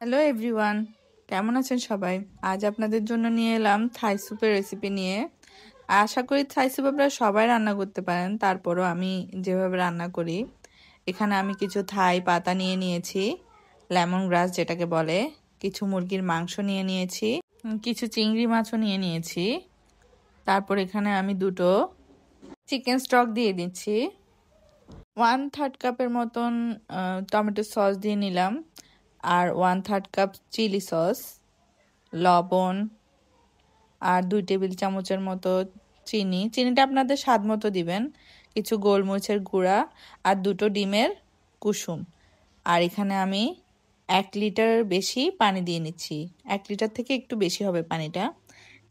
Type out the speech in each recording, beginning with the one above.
Hello everyone, কেমন আছেন সবাই? আজ আপনাদের জন্য নিয়ে এলাম থাই স্যুপের রেসিপি নিয়ে। আশা করি থাই স্যুপ আপনারা সবাই রান্না করতে পারেন, তারপরও আমি যেভাবে রান্না করি। এখানে আমি কিছু থাই পাতা নিয়ে নিয়েছি, লেমন গ্রাস যেটাকে বলে, কিছু মুরগির মাংস নিয়ে নিয়েছি, কিছু চিংড়ি মাছও নিয়ে নিয়েছি। তারপর এখানে আমি দুটো চিকেন স্টক দিয়ে দিচ্ছি। 1/3 কাপের মতন টমেটো সস দিয়ে নিলাম, আর 1/3 কাপ চিলি সস, লবণ, আর 2 টেবিল চামচের মতো চিনিটা আপনাদের স্বাদ মতো দিবেন, কিছু গোলমরিচের গুঁড়া, আর দুটো ডিমের কুসুম। আর এখানে আমি 1 লিটার বেশি পানি দিয়ে নিচ্ছি, 1 লিটার থেকে একটু বেশি হবে পানিটা।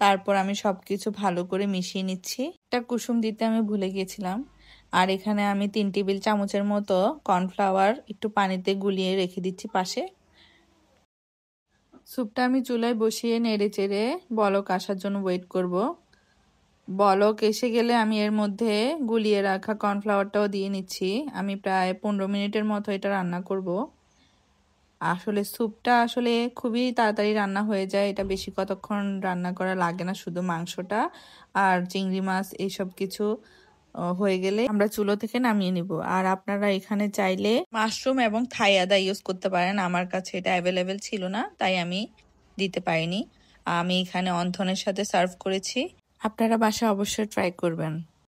তারপর আমি সব কিছু ভালো করে মিশিয়ে নিচ্ছি। একটা কুসুম দিতে আমি ভুলে গিয়েছিলাম। আর এখানে আমি 3 টেবিল চামচের মতো কর্নফ্লাওয়ার একটু পানিতে গুলিয়ে রেখে দিচ্ছি পাশে। স্যুপটা আমি চুলায় বসিয়ে নেড়ে চেড়ে বলক আসার জন্য ওয়েট করব। বলক এসে গেলে আমি এর মধ্যে গুলিয়ে রাখা কর্নফ্লাওয়ারটাও দিয়ে নিচ্ছি। আমি প্রায় 15 মিনিটের মতো এটা রান্না করব। আসলে স্যুপটা খুবই তাড়াতাড়ি রান্না হয়ে যায়, এটা বেশি কতক্ষণ রান্না করা লাগে না, শুধু মাংসটা আর চিংড়ি মাছ এইসব কিছু হয়ে গেলে আমরা চুলো থেকে নামিয়ে নিব। আর আপনারা এখানে চাইলে মাশরুম এবং থাই আদা ইউজ করতে পারেন, আমার কাছে এটা অ্যাভেলেবেল ছিল না তাই আমি দিতে পারিনি। আমি এখানে অন্থনের সাথে সার্ভ করেছি, আপনারা বাসায় অবশ্যই ট্রাই করবেন।